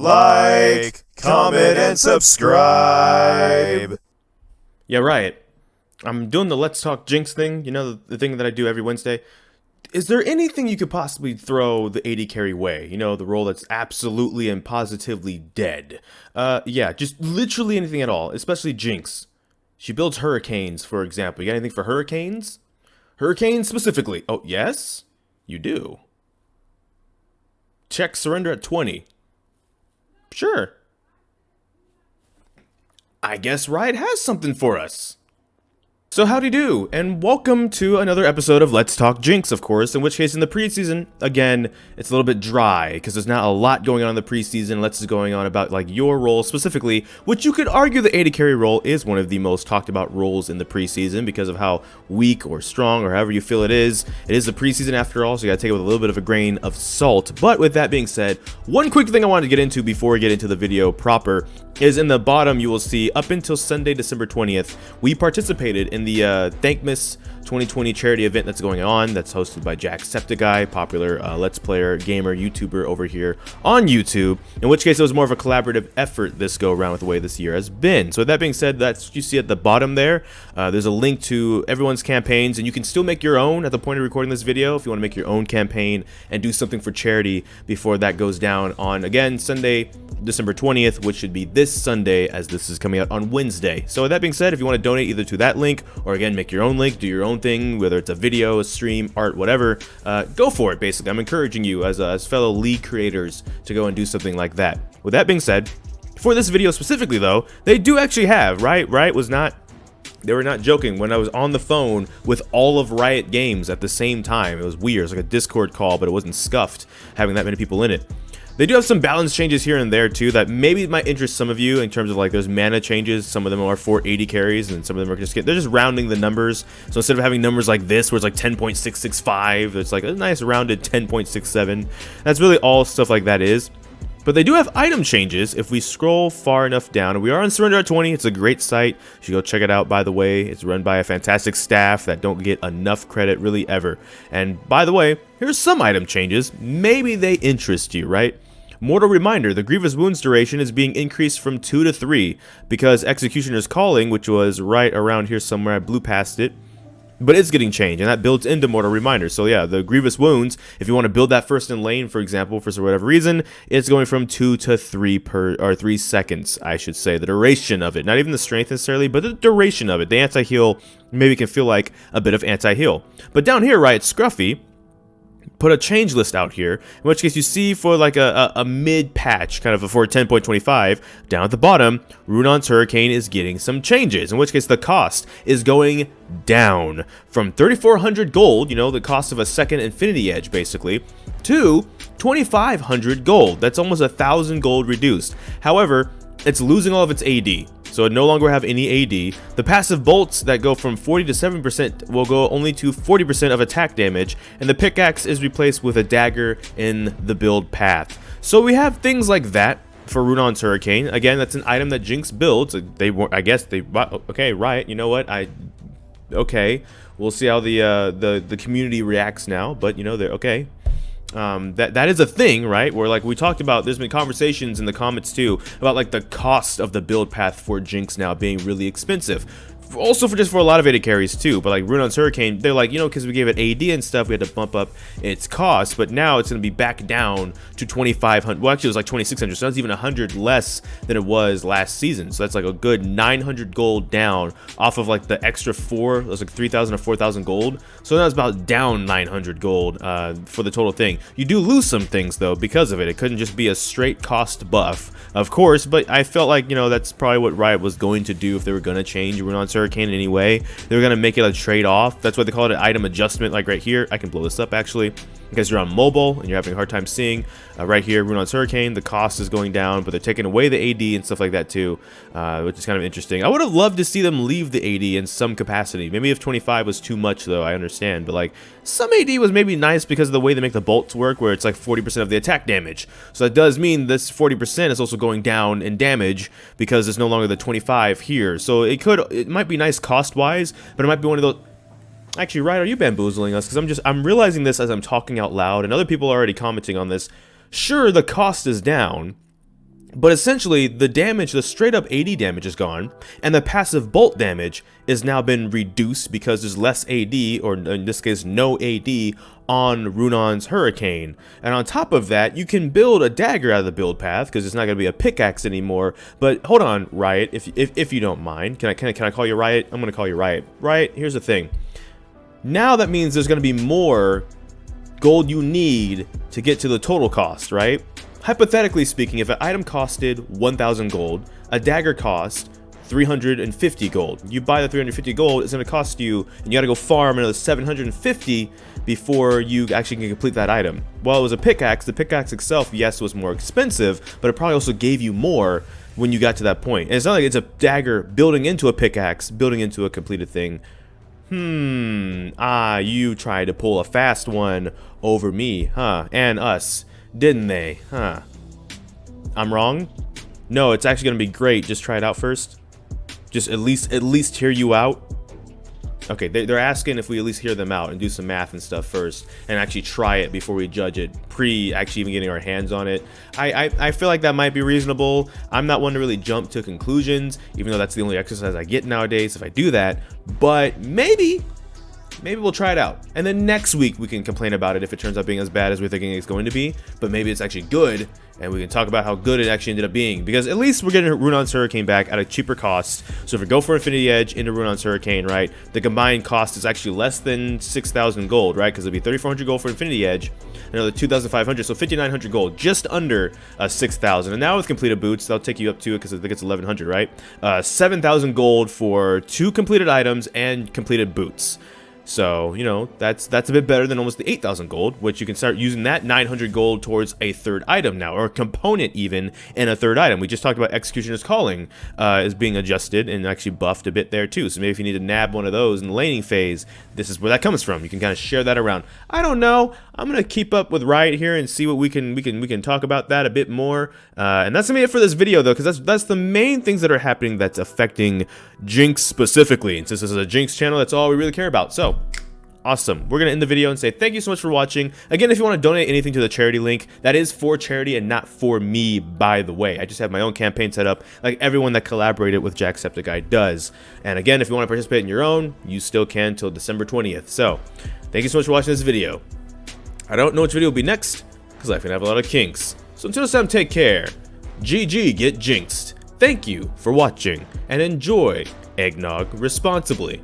like, comment, and subscribe. Yeah, right. I'm doing the Let's Talk Jinx thing, you know, the thing that I do every Wednesday. Is there anything you could possibly throw the AD carry way? You know, the role that's absolutely and positively dead. Yeah, just literally anything at all, especially Jinx. She builds hurricanes, for example. You got anything for hurricanes? Hurricanes specifically. Oh, yes? You do. Check surrender at 20. Sure. I guess Riot has something for us. So howdy do, and welcome to another episode of Let's Talk Jinx, of course, in which case in the preseason, again, it's a little bit dry, because there's not a lot going on in the preseason. Let's is going on about, like, your role specifically, which you could argue the AD carry role is one of the most talked about roles in the preseason, because of how weak or strong, or however you feel it is. It is the preseason after all, so you gotta take it with a little bit of a grain of salt. But with that being said, one quick thing I wanted to get into before we get into the video proper is in the bottom you will see up until Sunday, December 20th, we participated in the Thankmas 2020 charity event that's going on, that's hosted by Jacksepticeye, popular Let's Player, gamer, YouTuber over here on YouTube, in which case it was more of a collaborative effort this go around with the way this year has been. So with that being said, that's what you see at the bottom there. There's a link to everyone's campaigns, and you can still make your own at the point of recording this video if you want to make your own campaign and do something for charity before that goes down on, again, Sunday, December 20th, which should be this Sunday, as this is coming out on Wednesday. So with that being said, if you want to donate either to that link, or again, make your own link, do your own thing, whether it's a video, a stream, art, whatever, go for it. Basically, I'm encouraging you as fellow League creators to go and do something like that. With that being said, for this video specifically though, they do actually have, Riot was not, they were not joking when I was on the phone with all of Riot Games at the same time. It was weird. It was like a Discord call, but it wasn't scuffed having that many people in it. They do have some balance changes here and there too that maybe might interest some of you, in terms of, like, there's mana changes. Some of them are for 80 carries, and some of them are they're just rounding the numbers. So instead of having numbers like this where it's like 10.665, it's like a nice rounded 10.67. That's really all stuff like that is. But they do have item changes if we scroll far enough down. We are on Surrender at 20. It's a great site. You should go check it out, by the way. It's run by a fantastic staff that don't get enough credit really ever. And by the way, here's some item changes. Maybe they interest you, right? Mortal Reminder, the Grievous Wounds duration is being increased from 2 to 3 because Executioner's Calling, which was right around here somewhere, I blew past it, but it's getting changed, and that builds into Mortal Reminder. So yeah, the Grievous Wounds, if you want to build that first in lane, for example, for whatever reason, it's going from 2 to 3 or 3 seconds, I should say, the duration of it. Not even the strength necessarily, but the duration of it. The anti-heal maybe can feel like a bit of anti-heal. But down here, right, Scruffy put a change list out here, in which case you see for like a mid patch, kind of for 10.25, down at the bottom, Runaan's Hurricane is getting some changes, in which case the cost is going down from 3,400 gold, you know, the cost of a second Infinity Edge basically, to 2,500 gold. That's almost 1,000 gold reduced. However, it's losing all of its AD. So it no longer have any AD. The passive bolts that go from 40 to 7% will go only to 40% of attack damage, and the pickaxe is replaced with a dagger in the build path. So we have things like that for Runaan's Hurricane. Again, that's an item that Jinx builds. I guess they, okay, Riot, you know what? Okay, we'll see how the community reacts now, but you know, they're okay. That is a thing, right? Where, like we talked about, there's been conversations in the comments too about, like, the cost of the build path for Jinx now being really expensive. Also for a lot of AD carries too, but like Runaan's Hurricane, they're like, you know, because we gave it AD and stuff, we had to bump up its cost, but now it's going to be back down to 2,500. Well, actually it was like 2,600, so that's even 100 less than it was last season. So that's like a good 900 gold down off of like the extra 4. It was like 3,000 or 4,000 gold. So that's about down 900 gold for the total thing. You do lose some things though because of it. It couldn't just be a straight cost buff, of course, but I felt like, you know, that's probably what Riot was going to do if they were going to change Runaan's Hurricane in any way. They were going to make it a trade-off. That's why they call it an item adjustment, like right here. I can blow this up actually, because you're on mobile and you're having a hard time seeing. Right here, Runaan's Hurricane, the cost is going down, but they're taking away the AD and stuff like that too, which is kind of interesting. I would have loved to see them leave the AD in some capacity. Maybe if 25 was too much though, I understand, but like some AD was maybe nice because of the way they make the bolts work, where it's like 40% of the attack damage. So that does mean this 40% is also going down in damage because it's no longer the 25 here. So it might be nice cost-wise, but it might be one of those. Actually, Riot, are you bamboozling us? Because I'm realizing this as I'm talking out loud, and other people are already commenting on this. Sure, the cost is down, But essentially, the damage, the straight up AD damage is gone, and the passive bolt damage is now been reduced because there's less AD, or in this case, no AD, on Runaan's Hurricane. And on top of that, you can build a dagger out of the build path, because it's not going to be a pickaxe anymore. But hold on, Riot, if you don't mind, can I call you Riot? I'm going to call you Riot. Riot, here's the thing. Now that means there's going to be more gold you need to get to the total cost, right? Hypothetically speaking, if an item costed 1,000 gold, a dagger cost 350 gold. You buy the 350 gold, it's going to cost you, and you got to go farm another 750 before you actually can complete that item. Well, it was a pickaxe. The pickaxe itself, yes, was more expensive, but it probably also gave you more when you got to that point. And it's not like it's a dagger building into a pickaxe, building into a completed thing. You tried to pull a fast one over me, huh? And us. Didn't they? Huh. I'm wrong? No, it's actually gonna be great. Just try it out first. Just at least hear you out. Okay, they're asking if we at least hear them out and do some math and stuff first, and actually try it before we judge it, actually even getting our hands on it. I feel like that might be reasonable. I'm not one to really jump to conclusions, even though that's the only exercise I get nowadays if I do that. But maybe we'll try it out, and then next week we can complain about it if it turns out being as bad as we're thinking it's going to be. But maybe it's actually good, and we can talk about how good it actually ended up being, because at least we're getting Runaan's Hurricane back at a cheaper cost. So if we go for Infinity Edge into Runaan's Hurricane, right, the combined cost is actually less than 6,000 gold, right, because it'll be 3,400 gold for Infinity Edge, another 2,500, so 5,900 gold, just under 6,000. And now with completed boots, that'll take you up to, because I think it's 1,100, right, 7,000 gold for 2 completed items and completed boots. So, you know, that's a bit better than almost the 8,000 gold, which you can start using that 900 gold towards a third item now, or a component even in a third item. We just talked about Executioner's Calling is being adjusted and actually buffed a bit there too. So maybe if you need to nab one of those in the laning phase, this is where that comes from. You can kind of share that around. I don't know. I'm gonna keep up with Riot here and see what we can talk about that a bit more. And that's gonna be it for this video though, because that's the main things that are happening that's affecting Jinx specifically. And since this is a Jinx channel, that's all we really care about. So awesome. We're going to end the video and say thank you so much for watching. Again, if you want to donate anything to the charity link, that is for charity and not for me, by the way. I just have my own campaign set up like everyone that collaborated with Jacksepticeye does. And again, if you want to participate in your own, you still can till December 20th. So thank you so much for watching this video. I don't know which video will be next because life can have a lot of kinks. So until next time, take care. GG, get jinxed. Thank you for watching and enjoy eggnog responsibly.